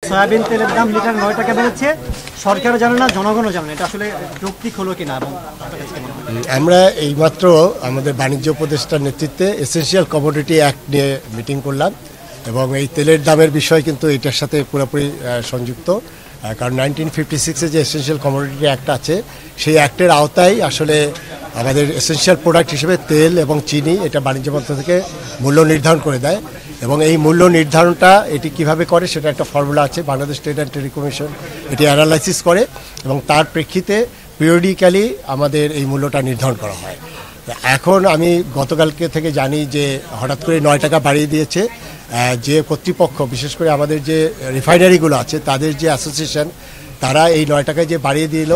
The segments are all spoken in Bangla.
সয়াবিন তেলের দাম লিটার 9 টাকা বেড়েছে, সরকার জানে না, জনগণও জানে না, এটা আসলে যৌক্তিক হলো কিনা? এবং আমরা এইমাত্র আমাদের বাণিজ্য উপদেষ্টার নেতৃত্বে এসেনশিয়াল কমোডিটি অ্যাক্ট নিয়ে মিটিং করলাম এবং এই তেলের দামের বিষয় কিন্তু এটার সাথে পুরোপুরি সংযুক্ত। কারণ 1956-এ যে এসেনশিয়াল কমোডিটি অ্যাক্ট আছে সেই অ্যাক্টের আওতায় আসলে আমাদের এসেনশিয়াল প্রোডাক্ট হিসেবে তেল এবং চিনি এটা বাণিজ্য মন্ত্রক থেকে মূল্য নির্ধারণ করে দেয় এবং এই মূল্য নির্ধারণটা এটি কিভাবে করে সেটা একটা ফর্মুলা আছে, Bangladesh trade and trade commission এটি অ্যানালাইসিস করে এবং তার প্রেক্ষিতে পিরিয়ডিক্যালি আমাদের এই মূল্যটা নির্ধারণ করা হয়। এখন আমি গতকালকে থেকে জানি যে হঠাৎ করে 9 টাকা বাড়িয়ে দিয়েছে যে কর্তৃপক্ষ, বিশেষ করে আমাদের যে রিফাইনারিগুলো আছে তাদের যে অ্যাসোসিয়েশন, তারা এই 9 টাকায় যে বাড়িয়ে দিল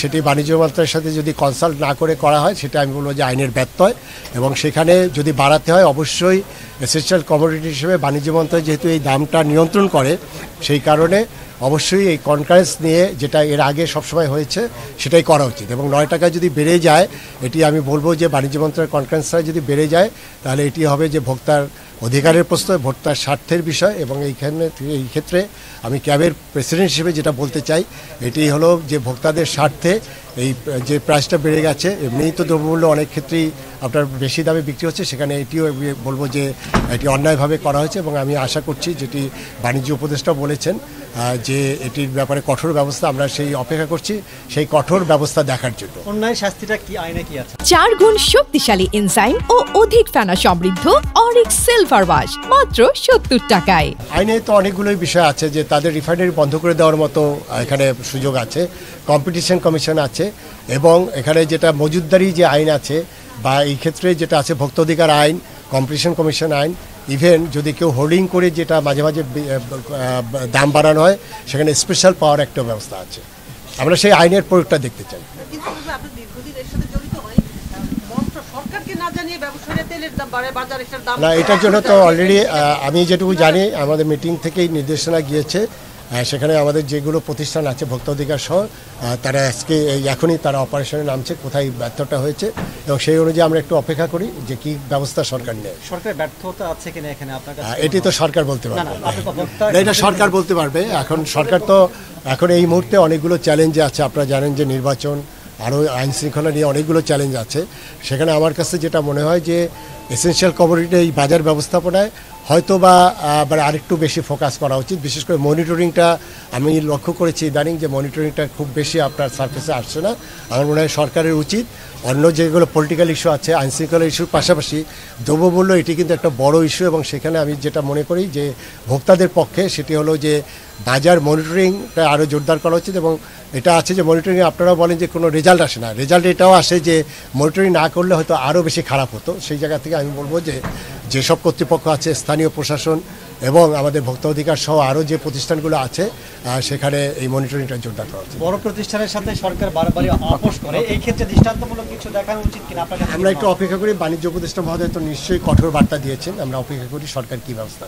সেটি বাণিজ্য মন্ত্রকের সাথে যদি কনসাল্ট না করে করা হয় সেটা আমি বলবো যে আইনের ব্যত্যয় এবং সেখানে যদি বাড়াতে হয় অবশ্যই এসেনশিয়াল কমোডিটি হিসেবে বাণিজ্য মন্ত্রক যেহেতু এই দামটা নিয়ন্ত্রণ করে সেই কারণে অবশ্যই এই কনকারেন্স নিয়ে যেটা এর আগে সবসময় হয়েছে সেটাই করা উচিত এবং 9 টাকা যদি বেড়ে যায় এটি আমি বলবো যে বাণিজ্য মন্ত্রকের কনকারেন্সটা যদি বেড়ে যায় তাহলে এটি হবে যে ভোক্তার অধিকারের প্রশ্ন, ভোক্তার স্বার্থের বিষয় এবং এই ক্ষেত্রে আমি ক্যাবের প্রেসিডেন্ট হিসেবে যেটা বলতে চাই এটি হলো যে ভোক্তাদের স্বার্থে এই যে প্রাইসটা বেড়ে গেছে, এমনিই তো দ্রব্যমূল্য অনেক ক্ষেত্রেই আপনার বেশি দামে বিক্রি হচ্ছে, সেখানে এটিও বলবো যে এটি অন্যায়ভাবে করা হয়েছে এবং আমি আশা করছি যেটি বাণিজ্য উপদেষ্টা বলেছেন যে এটির ব্যাপারে কঠোর ব্যবস্থা, আমরা সেই অপেক্ষা করছি সেই কঠোর ব্যবস্থা দেখার জন্য। অন্যায় শাস্তিটা কি আইনে কি আছে? 4 গুণ শক্তিশালী এনজাইম ও অধিক ফেনা সমৃদ্ধ অরিক সিলভার ওয়াশ মাত্র 70 টাকায়। আইনে তো অনেকগুলোই বিষয় আছে যে তাদের রিফাইনারি বন্ধ করে দেওয়ার মতো এখানে সুযোগ আছে, কম্পিটিশন কমিশন আছে এবং এখানে যেটা মজুতদারি যে আইন আছে বা এই ক্ষেত্রে যেটা আছে ভোক্তা অধিকার আইন, কম্পিটিশন কমিশন আইন, ইভেন যদি কেউ হোল্ডিং করে যেটা মাঝে মাঝে দাম বাড়ানো হয় সেখানে স্পেশাল পাওয়ার একটা ব্যবস্থা আছে। আমরা সেই আইনের প্রয়োগটা দেখতে চাই। না, এটার জন্য তো অলরেডি আমি যেটুকু জানি আমাদের মিটিং থেকেই নির্দেশনা গিয়েছে, সেখানে আমাদের যেগুলো প্রতিষ্ঠান আছে ভোক্তা অধিকার সহ তারা আজকে এখনই তারা অপারেশনে নামছে কোথায় ব্যর্থতা হয়েছে এবং সেই অনুযায়ী আমরা একটু অপেক্ষা করি যে কি ব্যবস্থা সরকার নেয়। সরকার ব্যর্থতা আছে কিনা এখানে আপনার কাছে? এটি তো সরকার বলতে পারবে, এটা সরকার বলতে পারবে। এখন সরকার তো এখন এই মুহূর্তে অনেকগুলো চ্যালেঞ্জে আছে, আপনারা জানেন যে নির্বাচন, আরও আইন শৃঙ্খলা নিয়ে অনেকগুলো চ্যালেঞ্জ আছে। সেখানে আমার কাছে যেটা মনে হয় যে এসেনশিয়াল কমোডিটি এই বাজার ব্যবস্থাপনায় হয়তো বা আরেকটু বেশি ফোকাস করা উচিত। বিশেষ করে মনিটরিংটা আমি লক্ষ্য করেছি ইদানিং যে মনিটরিংটা খুব বেশি আপনার সার্ফেসে আসছে না। আমার মনে হয় সরকারের উচিত অন্য যেগুলো পলিটিক্যাল ইস্যু আছে, আইন শৃঙ্খলা ইস্যুর পাশাপাশি দ্রব্যমূল্য এটি কিন্তু একটা বড় ইস্যু এবং সেখানে আমি যেটা মনে করি যে ভোক্তাদের পক্ষে সেটি হলো যে বাজার মনিটরিংটা আরও জোরদার করা উচিত এবং এটা আছে যে মনিটরিংয়ে আপনারা বলেন যে কোনো রেজাল্ট আসে না, রেজাল্ট এটাও আসে যে মনিটরিং না করলে হয়তো আরও বেশি খারাপ হতো। সেই জায়গা থেকে আমি বলবো যে যেসব কর্তৃপক্ষ আছে, স্থানীয় প্রশাসন এবং আমাদের ভোক্তা অধিকার সহ আরও যে প্রতিষ্ঠানগুলো আছে সেখানে এই মনিটরিংটা জোরদার করা উচিত। বড় প্রতিষ্ঠানের সাথে সরকার বারবারই আপোষ করে, এই ক্ষেত্রে দৃষ্টান্তমূলক কিছু দেখানো উচিত কিনা? আমরা একটু অপেক্ষা করি, বাণিজ্য উপদেষ্টা মহোদয় তো নিশ্চয়ই কঠোর বার্তা দিয়েছেন, আমরা অপেক্ষা করি সরকার কী ব্যবস্থা